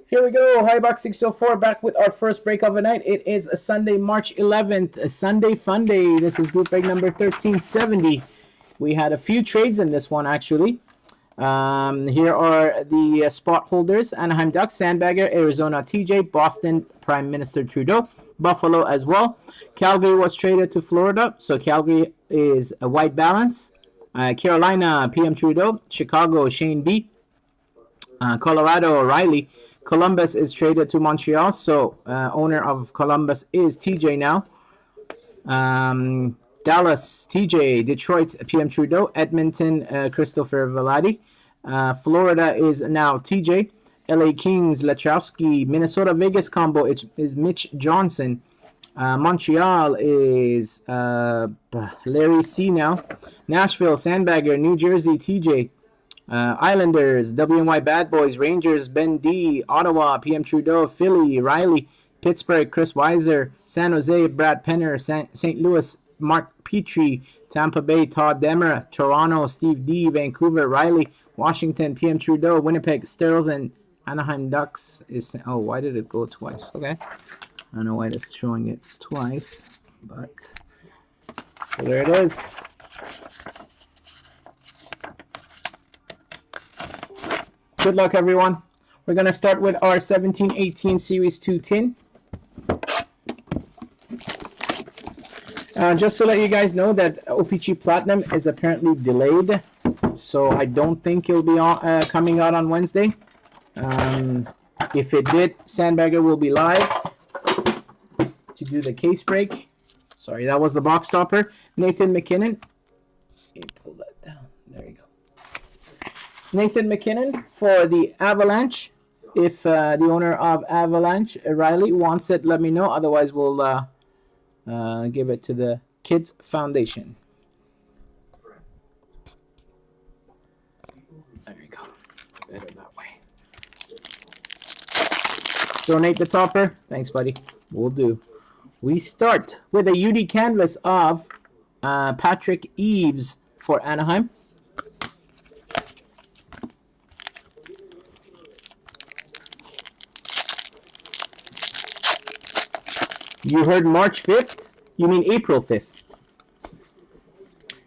Here we go, Hobbybox604 back with our first break of the night. It is a Sunday, March 11th, a Sunday Funday. This is group break number 1370. We had a few trades in this one, actually. Here are the spot holders: Anaheim Ducks, Sandbagger, Arizona TJ, Boston Prime Minister Trudeau, Buffalo as well. Calgary was traded to Florida, so Calgary is a white balance. Carolina, PM Trudeau, Chicago, Shane B, Colorado, Riley. Columbus is traded to Montreal, so owner of Columbus is TJ now. Dallas, TJ, Detroit, PM Trudeau, Edmonton, Christopher Velati. Florida is now TJ. LA Kings, Lachowski. Minnesota, Vegas combo is Mitch Johnson. Montreal is Larry C now. Nashville, Sandbagger. New Jersey, TJ. Islanders, WNY Bad Boys. Rangers, Ben D. Ottawa, PM Trudeau. Philly, Riley. Pittsburgh, Chris Weiser. San Jose, Brad Penner. St. Louis, Mark Petrie. Tampa Bay, Todd Demmer. Toronto, Steve D. Vancouver, Riley. Washington, PM Trudeau. Winnipeg, Sterls, and Anaheim Ducks is... Oh, why did it go twice? Okay. I don't know why it's showing it twice, but... So there it is. Good luck, everyone. We're going to start with our 17-18 Series 2 tin. Just to let you guys know that OPG Platinum is apparently delayed, so I don't think it'll be coming out on Wednesday. If it did, Sandbagger will be live to do the case break. Sorry, that was the box stopper. Nathan McKinnon. Let me pull that down. There you go. Nathan McKinnon for the Avalanche. If the owner of Avalanche, Riley, wants it, let me know. Otherwise, we'll give it to the Kids Foundation. There you go. Better that way. Donate the topper. Thanks, buddy. We'll do. We start with a UD canvas of Patrick Eaves for Anaheim. You heard March 5th? You mean April 5th.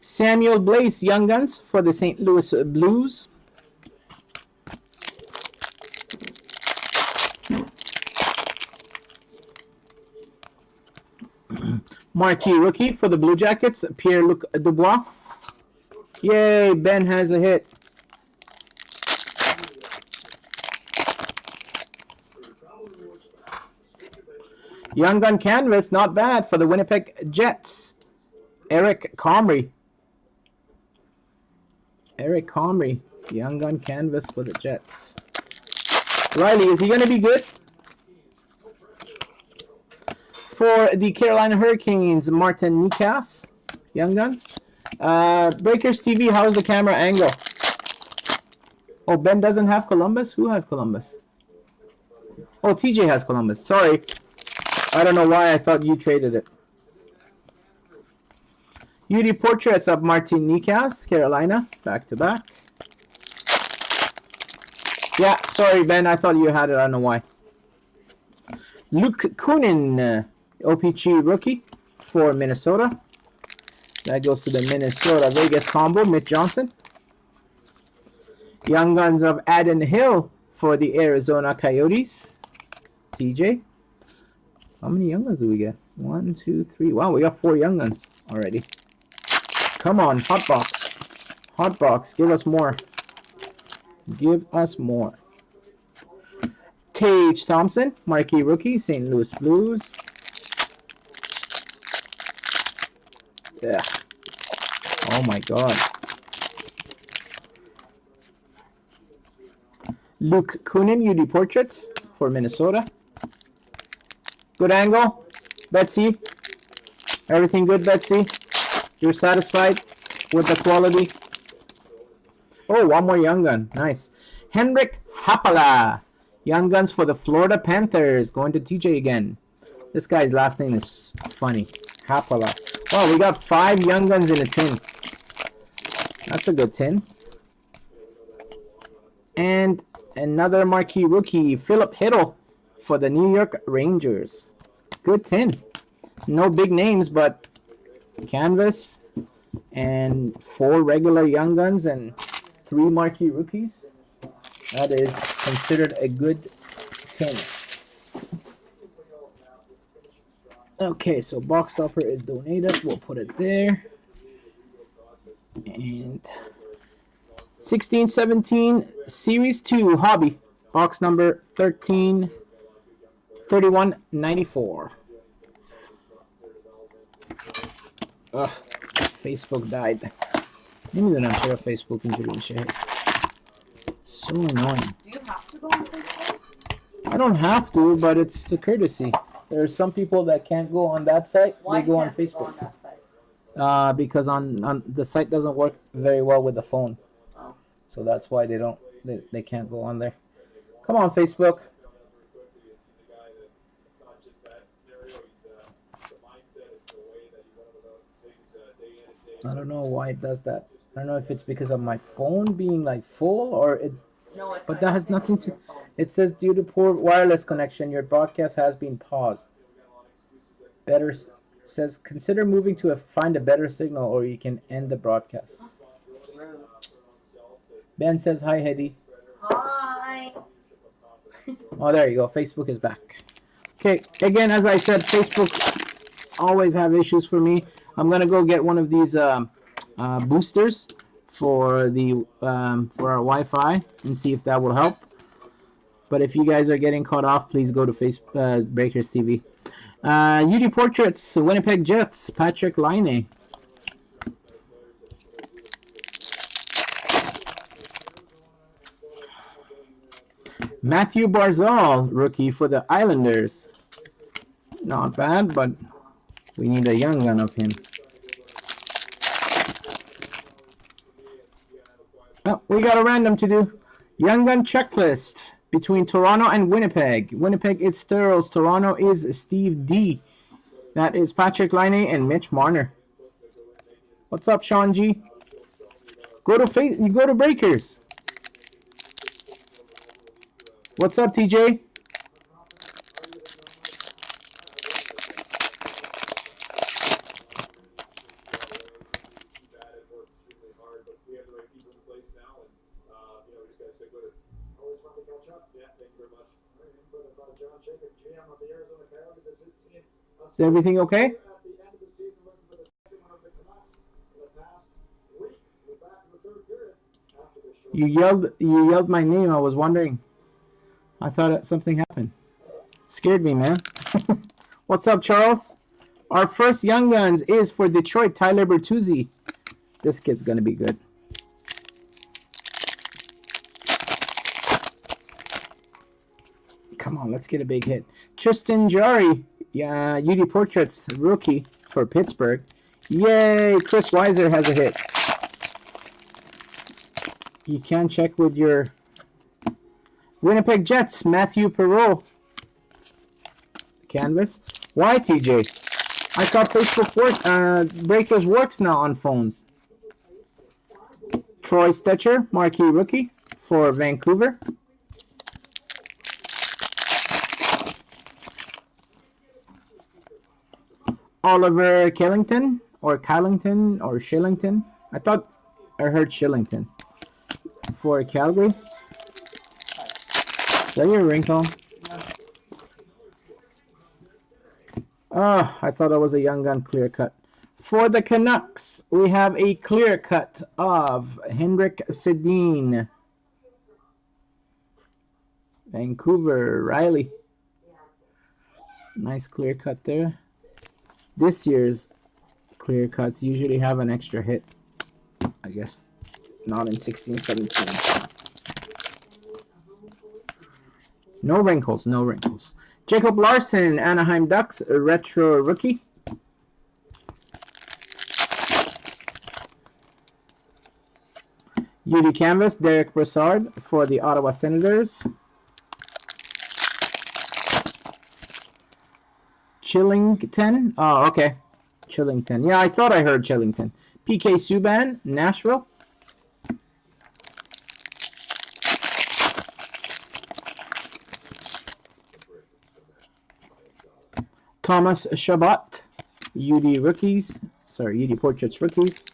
Samuel Blaze, Young Guns for the St. Louis Blues. Marquee rookie for the Blue Jackets, Pierre-Luc Dubois. Yay, Ben has a hit. Young Gun canvas, not bad for the Winnipeg Jets. Eric Comrie. Eric Comrie, Young Gun canvas for the Jets. Riley, is he going to be good? For the Carolina Hurricanes, Martin Nikas, Young Guns. Breakers TV, how's the camera angle? Oh, Ben doesn't have Columbus? Who has Columbus? Oh, TJ has Columbus. Sorry. I don't know why I thought you traded it. UD portraits of Martin Nikas, Carolina, back to back. Yeah, sorry, Ben. I thought you had it. I don't know why. Luke Kunin, OPG rookie for Minnesota. That goes to the Minnesota Vegas combo. Mitch Johnson. Young Guns of Adden Hill for the Arizona Coyotes. TJ. How many Young Guns do we get? 1, 2, 3. Wow, we got 4 Young Guns already. Come on, Hotbox. Hotbox, give us more. Give us more. Tage Thompson, marquee rookie, St. Louis Blues. Yeah. Oh my God. Luke Kunin, UD portraits for Minnesota. Good angle, Betsy. Everything good, Betsy? You're satisfied with the quality? Oh, one more Young Gun. Nice. Henrik Haapala. Young Guns for the Florida Panthers. Going to TJ again. This guy's last name is funny. Haapala. Wow, we got 5 Young Guns in a tin. That's a good tin. And another marquee rookie, Philip Hiddle for the New York Rangers. Good 10. No big names, but canvas and 4 regular young guns and 3 marquee rookies. That is considered a good 10. Okay, so box topper is donated. We'll put it there. And 16-17 Series 2 Hobby. Box number 3194. Ugh, Facebook died. Hindi na lang Facebook injury siya. So annoying. Do you have to go on Facebook? I don't have to, but it's a courtesy. There are some people that can't go on that site. Why they go on can't you Facebook. go on that site? Because on the site doesn't work very well with the phone. Oh. So that's why they can't go on there. Come on, Facebook. I don't know why it does that. I don't know if it's because of my phone being like full or it. No, it's But that has nothing to. It says due to poor wireless connection, your broadcast has been paused. Better says consider moving to find a better signal, or you can end the broadcast. Ben says hi, Hedy. Hi. Oh, there you go. Facebook is back. Okay, again, as I said, Facebook always have issues for me. I'm gonna go get one of these boosters for the for our Wi-Fi and see if that will help. But if you guys are getting caught off, please go to Breakers TV. UD Portraits, Winnipeg Jets, Patrick Laine. Matthew Barzal, rookie for the Islanders. Not bad, but we need a young gun of him. Oh, we got a random to do. Young gun checklist between Toronto and Winnipeg. Winnipeg is Sturls. Toronto is Steve D. That is Patrick Laine and Mitch Marner. What's up, Sean G? Go to Breakers. What's up, TJ? Is everything okay? You yelled my name. I was wondering. I thought something happened. Scared me, man. What's up, Charles? Our first Young Guns is for Detroit, Tyler Bertuzzi. This kid's going to be good. Come on, let's get a big hit. Tristan Jarry, UD Portraits rookie for Pittsburgh. Yay, Chris Weiser has a hit. You can check with your Winnipeg Jets, Matthew Perreault. Canvas. Why, TJ? I thought Facebook Breakers works now on phones. Troy Stetcher, marquee rookie for Vancouver. Oliver Killington or Shillington. I thought I heard Shillington for Calgary. Is that your ringtone? Oh, I thought that was a Young Gun clear cut. For the Canucks, we have a clear cut of Henrik Sedin. Vancouver, Riley. Nice clear cut there. This year's clear cuts usually have an extra hit. I guess not in 16-17. No wrinkles, no wrinkles. Jacob Larson, Anaheim Ducks, retro rookie. UD Canvas, Derek Brassard for the Ottawa Senators. Chillington. Oh, okay. Chillington. Yeah, I thought I heard Chillington. PK Subban, Nashville. Thomas Shabbat, UD rookies. Sorry, UD Portraits rookies.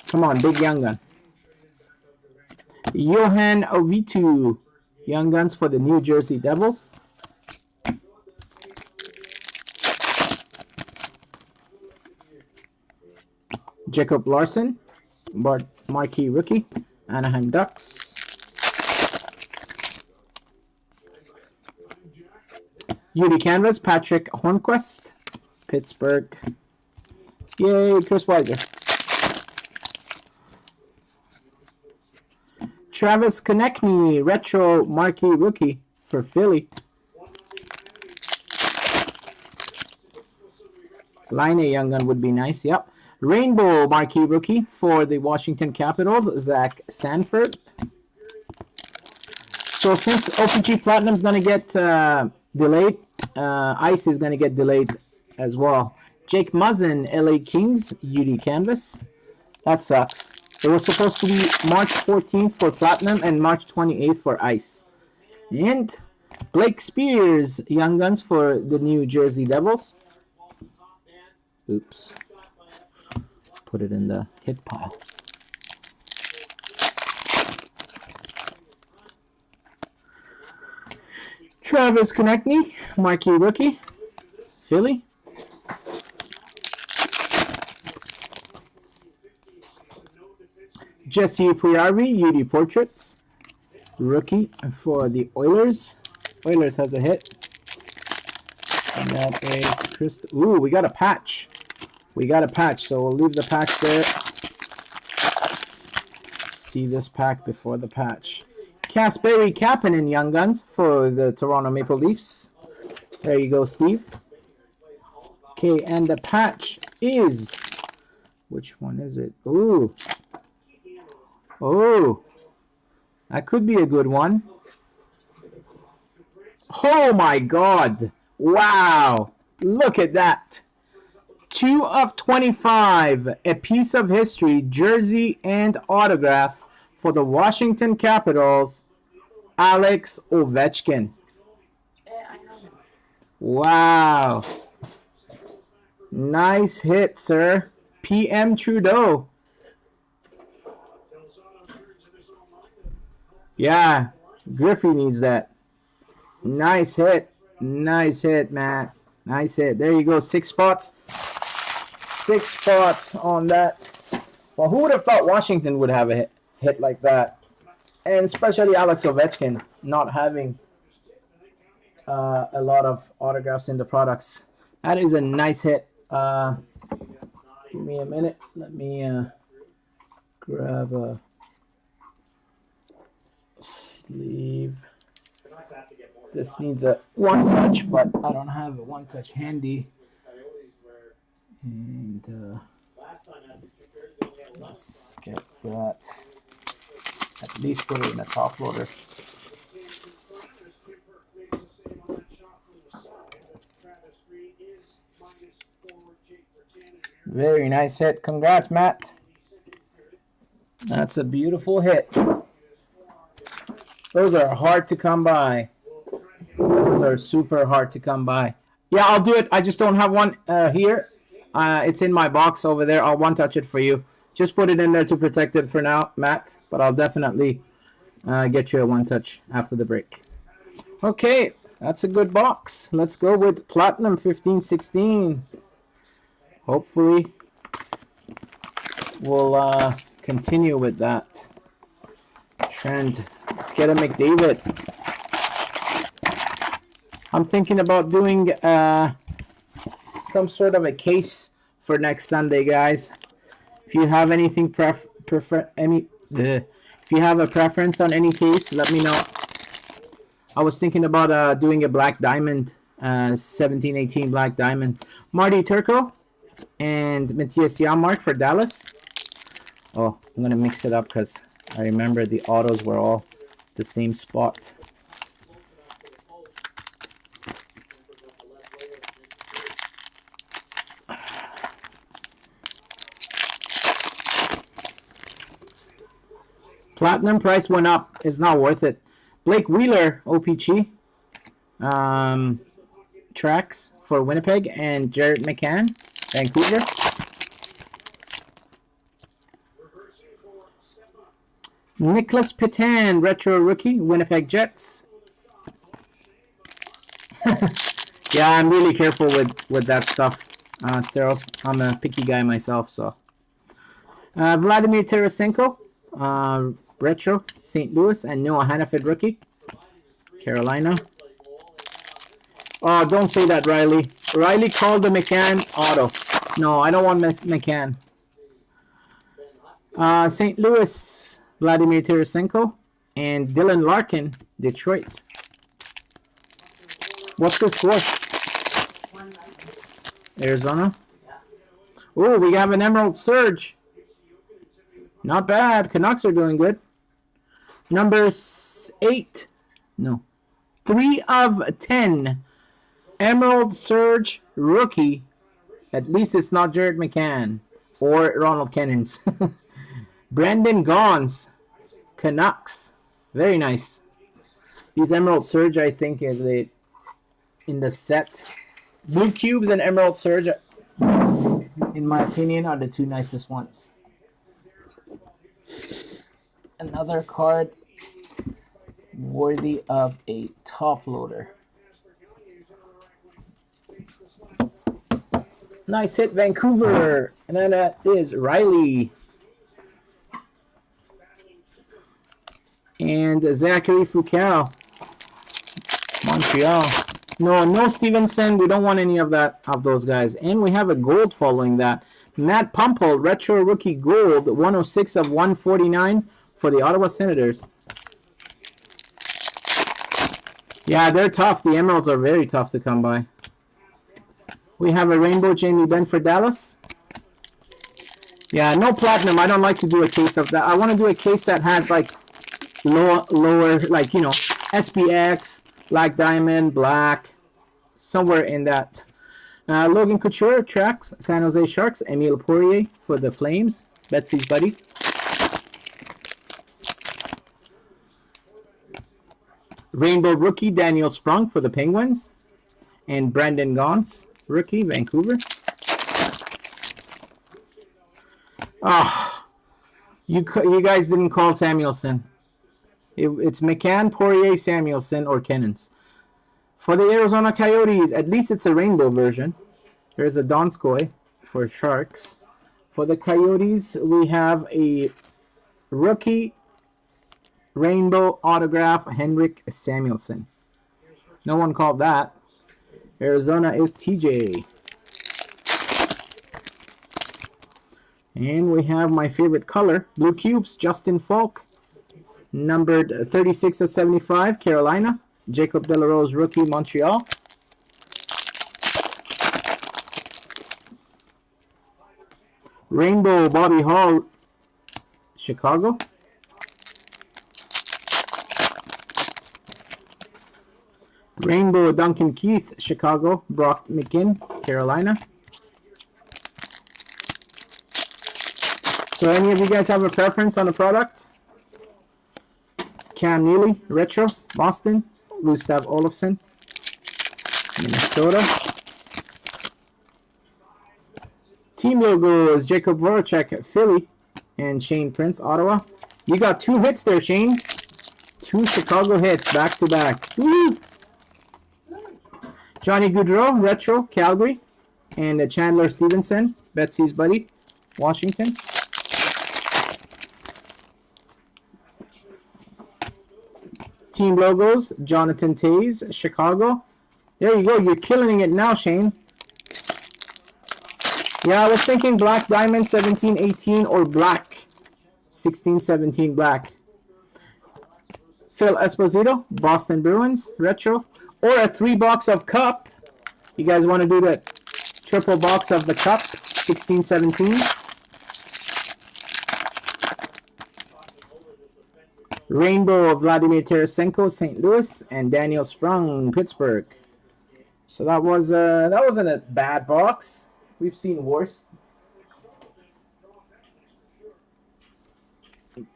Come on, big young gun. Johan Ovitu, young guns for the New Jersey Devils. Jacob Larson, marquee rookie, Anaheim Ducks. UD Canvas, Patrick Hornquist, Pittsburgh. Yay, Chris Weiser. Travis Konechny, retro marquee rookie for Philly. Line A young gun would be nice, yep. Rainbow marquee rookie for the Washington Capitals, Zach Sanford. So since OPG Platinum is going to get delayed, Ice is going to get delayed as well. Jake Muzzin, LA Kings, UD Canvas. That sucks. It was supposed to be March 14th for Platinum and March 28th for Ice. And Blake Spears, Young Guns for the New Jersey Devils. Oops. Put it in the hit pile. Travis Konechny, marquee rookie, Philly. Jesse Puyarvi, UD Portraits, rookie for the Oilers. Oilers has a hit. And that is Chris. Ooh, we got a patch. We got a patch, so we'll leave the patch there. See this pack before the patch. Kasperi Kapanen, Young Guns for the Toronto Maple Leafs. There you go, Steve. Okay, and the patch is... Which one is it? Ooh. Oh. That could be a good one. Oh my God. Wow. Look at that. 2 of 25. A piece of history, jersey and autograph for the Washington Capitals, Alex Ovechkin. Wow. Nice hit, sir. PM Trudeau. Yeah, Griffey needs that. Nice hit. Nice hit, Matt. Nice hit. There you go. 6 spots. 6 spots on that. Well, who would have thought Washington would have a hit like that? And especially Alex Ovechkin not having a lot of autographs in the products. That is a nice hit. Give me a minute. Let me grab a sleeve. This needs a one touch, but I don't have a one touch handy. And let's get that. At least put it in a top loader. Very nice hit. Congrats, Matt. That's a beautiful hit. Those are hard to come by. Those are super hard to come by. Yeah, I'll do it. I just don't have one here. It's in my box over there. I'll one-touch it for you. Just put it in there to protect it for now, Matt. But I'll definitely get you a one-touch after the break. Okay, that's a good box. Let's go with Platinum 15-16. Hopefully, we'll continue with that trend. Let's get a McDavid. I'm thinking about doing some sort of a case for next Sunday, guys. If you have anything if you have a preference on any case, let me know. I was thinking about doing a black diamond, 17-18 black diamond. Marty Turco and Matthias Janmark for Dallas. Oh, I'm gonna mix it up because I remember the autos were all the same spot. Platinum price went up. It's not worth it. Blake Wheeler, OPG. Tracks for Winnipeg, and Jared McCann, Vancouver. Nicholas Petan, retro rookie, Winnipeg Jets. Yeah, I'm really careful with that stuff, Steros. I'm a picky guy myself, so. Vladimir Tarasenko, retro, St. Louis, and Noah Hannaford, rookie, Carolina. Oh, don't say that, Riley. Riley called the McCann auto. No, I don't want McCann. St. Louis, Vladimir Tarasenko, and Dylan Larkin, Detroit. What's the score? Arizona. Oh, we have an Emerald Surge. Not bad. Canucks are doing good. Number 8. No. 3 of 10. Emerald Surge rookie. At least it's not Jared McCann or Ronald Kennens. Brandon Gaunce, Canucks. Very nice. These Emerald Surge, I think, is in the set. Blue Cubes and Emerald Surge, in my opinion, are the two nicest ones. Another card worthy of a top loader. Nice hit, Vancouver. And then that is Riley. And Zachary Foucault, Montreal. No Stevenson. We don't want any of those guys. And we have a gold following that. Matt Pumple, retro rookie gold, 106 of 149 for the Ottawa Senators. Yeah, they're tough. The Emeralds are very tough to come by. We have a rainbow Jamie Benn for Dallas. Yeah, no platinum. I don't like to do a case of that. I want to do a case that has like lower, like, you know, SPX, black diamond, black, somewhere in that. Logan Couture tracks San Jose Sharks. Emile Poirier for the Flames. Betsy's buddy. Rainbow rookie Daniel Sprung for the Penguins. And Brandon Gaunce, rookie, Vancouver. Oh, you guys didn't call Samuelson. It's McCann, Poirier, Samuelson, or Kennens. For the Arizona Coyotes, at least it's a rainbow version. There's a Donskoy for Sharks. For the Coyotes, we have a rookie rainbow autograph, Henrik Samuelson. No one called that. Arizona is TJ. And we have my favorite color, Blue Cubes, Justin Falk. Numbered 36 of 75, Carolina. Jacob Delarose, rookie, Montreal. Rainbow Bobby Hall, Chicago. Rainbow Duncan Keith, Chicago. Brock McGinn, Carolina. So any of you guys have a preference on the product? Cam Neely, retro, Boston. Gustav Olofsson, Minnesota. Team logos, Jacob Voracek, Philly, and Shane Prince, Ottawa. You got 2 hits there, Shane. 2 Chicago hits, back to back. Woo! Johnny Gaudreau, retro, Calgary. And Chandler Stevenson, Betsy's buddy, Washington. Team logos, Jonathan Taze, Chicago. There you go. You're killing it now, Shane. Yeah, I was thinking black diamond 1718 or black 1617 black. Phil Esposito, Boston Bruins, retro. Or a 3-box of cup. You guys want to do the triple box of the cup 1617? Rainbow of Vladimir Tarasenko, St. Louis, and Daniel Sprung, Pittsburgh. So that wasn't a bad box. We've seen worse.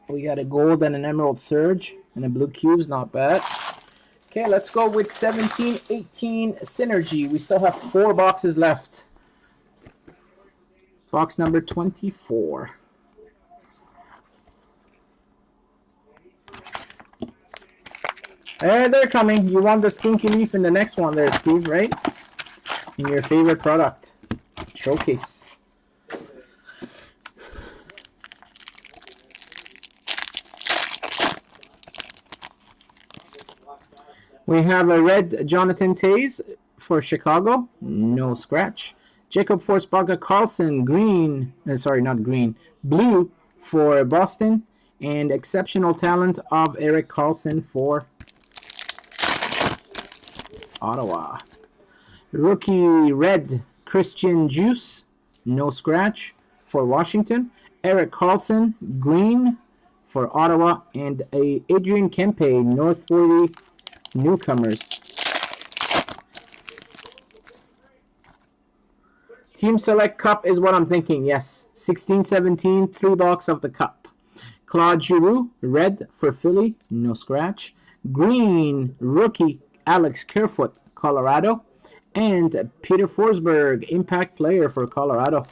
We got a gold and an emerald surge and a blue cubes, not bad. Okay, let's go with 17-18 Synergy. We still have 4 boxes left. Box number 24. There, they're coming. You want the stinky leaf in the next one there, Steve, right? In your favorite product. Showcase. We have a red Jonathan Tays for Chicago. No scratch. Jacob Forsberg Carlson, green. Sorry, not green. Blue for Boston. And exceptional talent of Eric Carlson for Ottawa. Rookie red Christian Juice. No scratch for Washington. Eric Carlson, green for Ottawa. And a Adrian Kempe, North 40 newcomers. Team Select Cup is what I'm thinking. Yes. 16-17, 3 box of the cup. Claude Giroux, red for Philly. No scratch. Green, rookie Alex Kerfoot, Colorado. And Peter Forsberg, impact player for Colorado.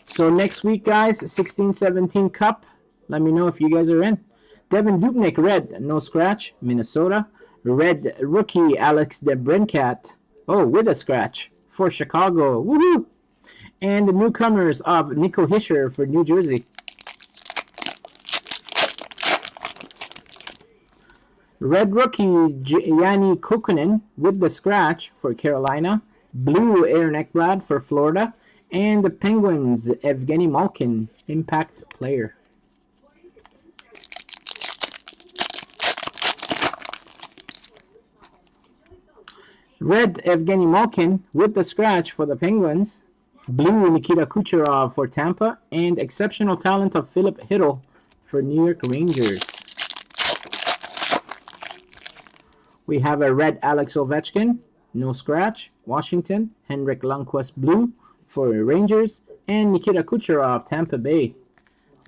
So next week, guys, 16-17 cup. Let me know if you guys are in. Devin Dubnyk, red, no scratch, Minnesota. Red rookie Alex DeBrincat, with a scratch, for Chicago. Woohoo! And the newcomers of Nico Hischier for New Jersey. Red rookie Yanni Kukkonen with the scratch for Carolina. Blue Aaron Ekblad for Florida. And the Penguins, Evgeny Malkin, impact player. Red Evgeny Malkin with the scratch for the Penguins. Blue Nikita Kucherov for Tampa. And exceptional talent of Philip Hiddle for New York Rangers. We have a red Alex Ovechkin, no scratch, Washington. Henrik Lundqvist blue for Rangers. And Nikita Kucherov, Tampa Bay.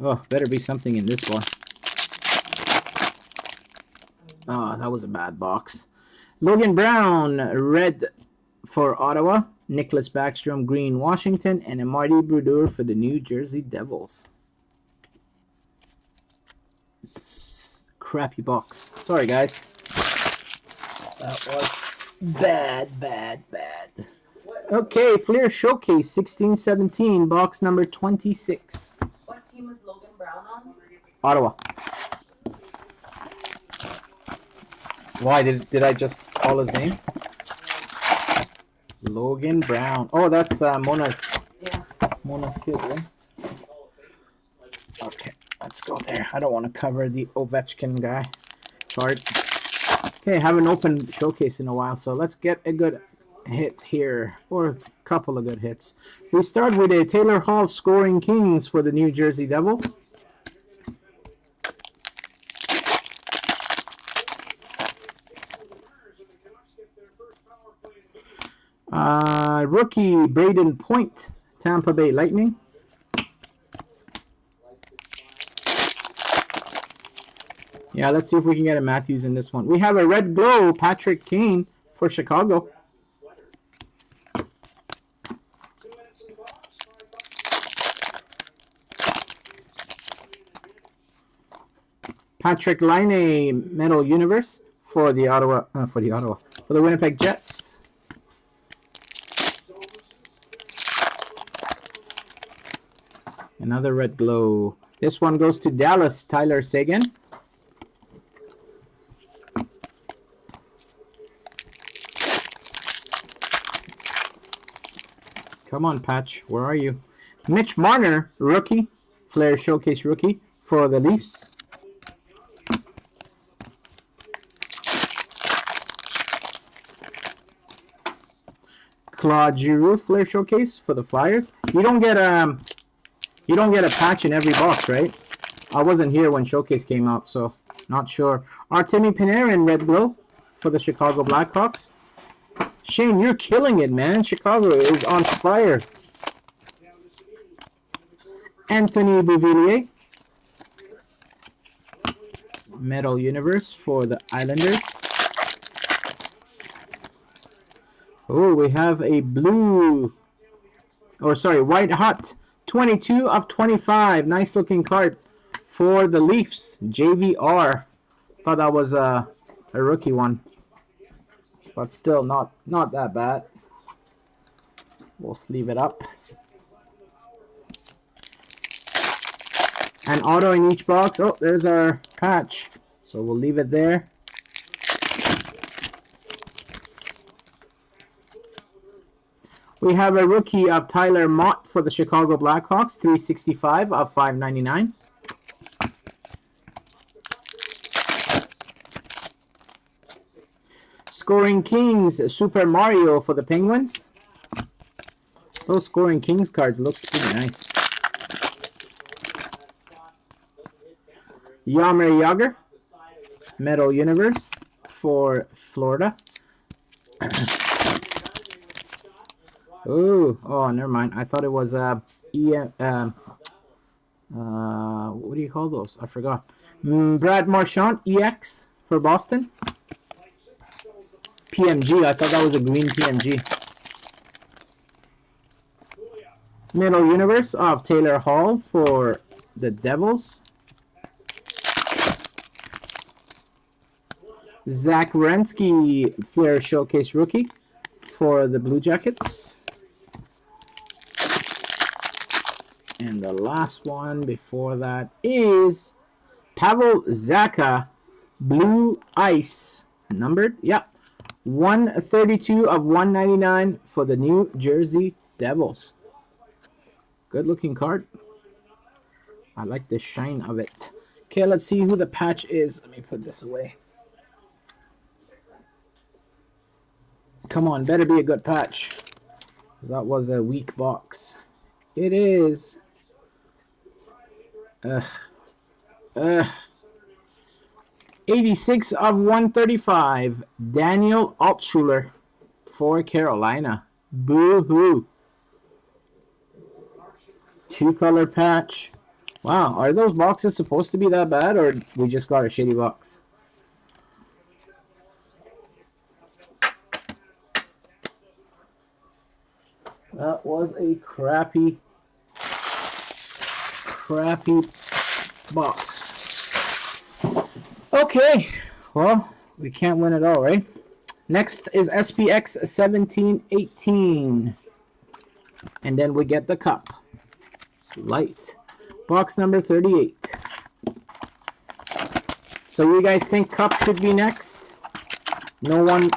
Oh, better be something in this one. Oh, that was a bad box. Logan Brown, red for Ottawa. Nicholas Backstrom, green, Washington. And a Marty Brodeur for the New Jersey Devils. Crappy box. Sorry, guys. That was bad. Okay, Flair Showcase, 16-17, box number 26. What team is Logan Brown on? Ottawa. Why did I just call his name? Logan Brown. Oh, that's Mona's. Yeah. Mona's kid, right? Okay, let's go there. I don't want to cover the Ovechkin guy. Sorry. Okay, I haven't opened Showcase in a while, so let's get a good hit here, or a couple of good hits. We start with a Taylor Hall scoring Kings for the New Jersey Devils. Rookie Braden Point, Tampa Bay Lightning. Yeah, let's see if we can get a Matthews in this one. We have a red glow, Patrick Kane for Chicago. Patrick Laine, Metal Universe for the for the Winnipeg Jets. Another red glow. This one goes to Dallas, Tyler Seguin. Come on, Patch. Where are you? Mitch Marner, rookie. Flair Showcase rookie for the Leafs. Claude Giroux, Flair Showcase for the Flyers. You don't get a patch in every box, right? I wasn't here when Showcase came out, so not sure. Artemi Panarin, red glow for the Chicago Blackhawks. Shane, you're killing it, man. Chicago is on fire. Anthony Beauvillier. Metal Universe for the Islanders. Oh, we have a blue, or sorry, white hot, 22 of 25. Nice looking card for the Leafs. JVR. Thought that was a rookie one, but still not that bad. We'll sleeve it up. An auto in each box. Oh, there's our patch. So we'll leave it there. We have a rookie of Tyler Mott for the Chicago Blackhawks, 365 of 599. Scoring Kings, Super Mario for the Penguins. Those Scoring Kings cards look pretty nice. Jaromir Jagr, Metal Universe for Florida. Oh, never mind. I thought it was what do you call those? I forgot. Brad Marchand, EX for Boston. PMG. I thought that was a green PMG. Metal Universe of Taylor Hall for the Devils. Zach Werenski, Flair Showcase Rookie for the Blue Jackets. And the last one before that is Pavel Zacha, Blue Ice, numbered. Yep. 132 of 199 for the New Jersey Devils. Good looking card. I like the shine of it. Okay, let's see who the patch is. Let me put this away. Come on, better be a good patch. That was a weak box. It is. 86 of 135. Daniel Altshuler for Carolina. Boo-hoo. 2-color patch. Wow, are those boxes supposed to be that bad, or we just got a shitty box? That was a crappy box. Okay, well, we can't win it all, right? Next is SPX 1718. And then we get the cup. Light. Box number 38. So you guys think cup should be next? No one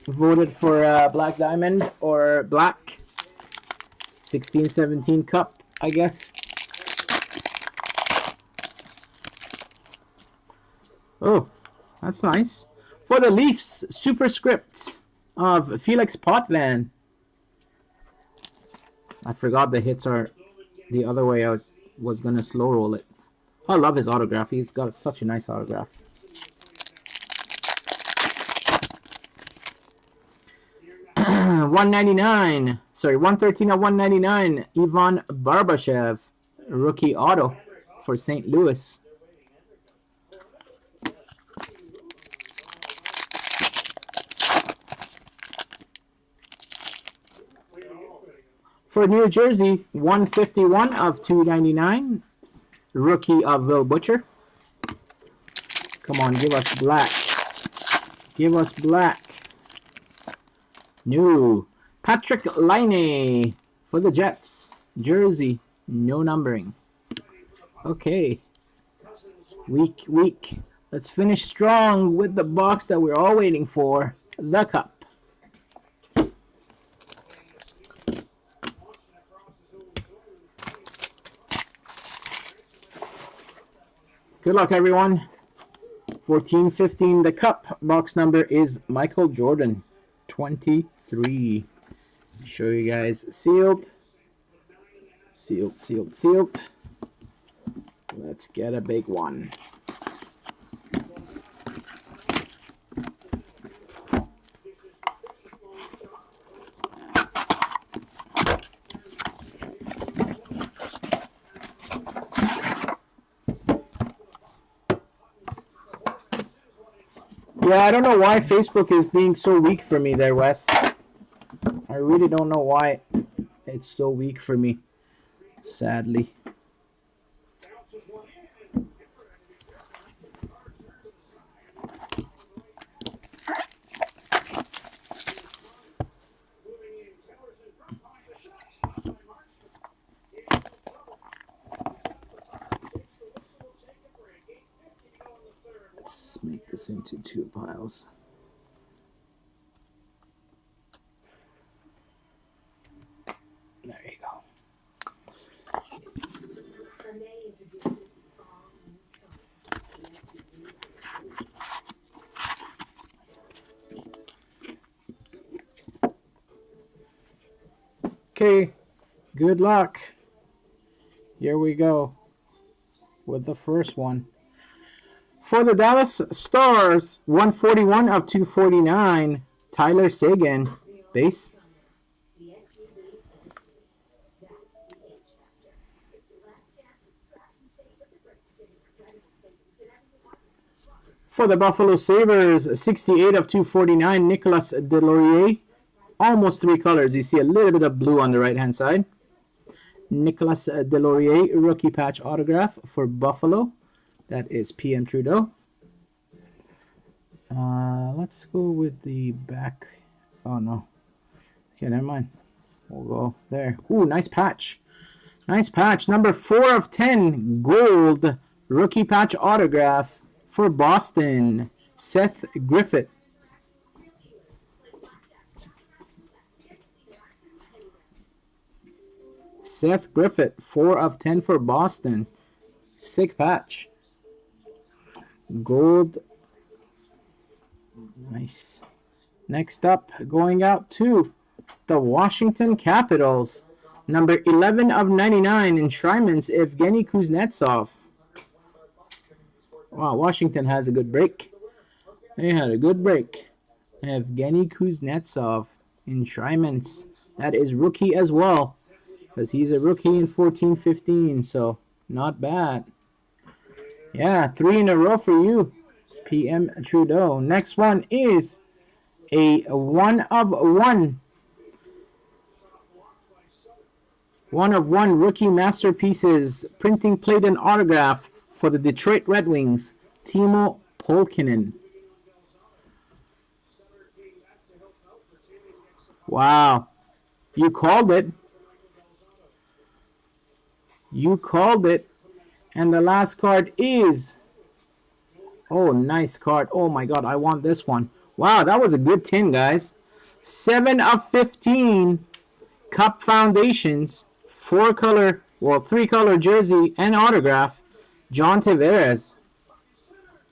voted for Black Diamond or Black. 1617 cup, I guess. Oh, that's nice. For the Leafs, superscripts of Felix Potvin. I forgot the hits are the other way. I was going to slow roll it. I love his autograph. He's got such a nice autograph. $199. Sorry, 113 of 199. Ivan Barbashev, rookie auto for St. Louis. For New Jersey, 151 of 299. Rookie of Will Butcher. Come on, give us black. Give us black. New. Patrick Laine for the Jets. Jersey, no numbering. Okay. Weak. Let's finish strong with the box that we're all waiting for. The cup. Good luck, everyone. 1415, the cup. Box number is Michael Jordan, 23. Show you guys sealed. Sealed. Let's get a big one. Yeah, I don't know why Facebook is being so weak for me there, Wes. I really don't know why it's so weak for me, sadly. Let's make this into 2 piles. There you go. Okay, good luck. Here we go with the first one. For the Dallas Stars, 141 of 249, Tyler Seguin, base. For the Buffalo Sabres, 68 of 249, Nicolas Deslauriers. Almost 3 colors. You see a little bit of blue on the right-hand side. Nicolas Deslauriers, rookie patch autograph for Buffalo. That is PM Trudeau. Let's go with the back. Oh, no. Okay, never mind. We'll go there. Ooh, nice patch. Nice patch. Number 4 of 10, gold rookie patch autograph for Boston, Seth Griffith. Seth Griffith, 4 of 10 for Boston. Sick patch. Gold. Nice. Next up, going out to the Washington Capitals. Number 11 of 99, enshrinements, Evgeny Kuznetsov. Wow, Washington has a good break. They had a good break. Evgeny Kuznetsov, enshrinements. That is rookie as well, because he's a rookie in 14-15, so not bad. Yeah, 3 in a row for you, PM Trudeau. Next one is a 1 of 1. 1 of 1 rookie masterpieces, printing plate and autograph for the Detroit Red Wings, Timo Polkinen. Wow. You called it. You called it. And the last card is... Oh, nice card. Oh, my God. I want this one. Wow, that was a good 10, guys. 7 of 15 Cup Foundations. 4-color, well, 3-color jersey and autograph. John Tavares.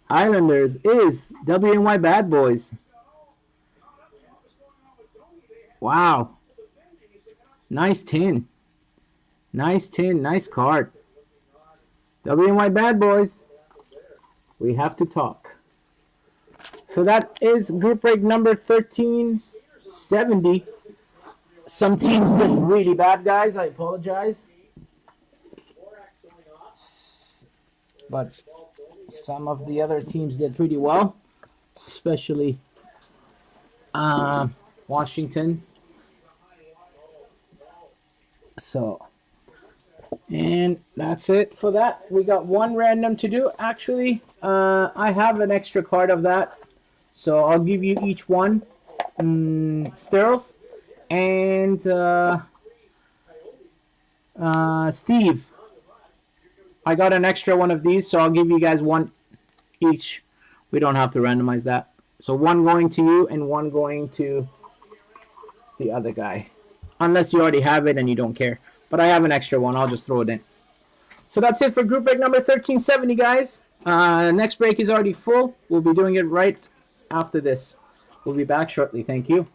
Islanders is WNY Bad Boys. Wow. Nice 10. Nice 10. Nice card. WNY Bad Boys. We have to talk. So that is group break number 1370. Some teams did really bad, guys. I apologize. But some of the other teams did pretty well, especially Washington. So, and that's it for that. We got one random to do. Actually, I have an extra card of that, so I'll give you each one. Sterls and Steve. I got an extra one of these, so I'll give you guys one each. We don't have to randomize that. So one going to you and one going to the other guy. Unless you already have it and you don't care. But I have an extra one. I'll just throw it in. So that's it for group break number 1370, guys. Next break is already full. We'll be doing it right after this. We'll be back shortly. Thank you.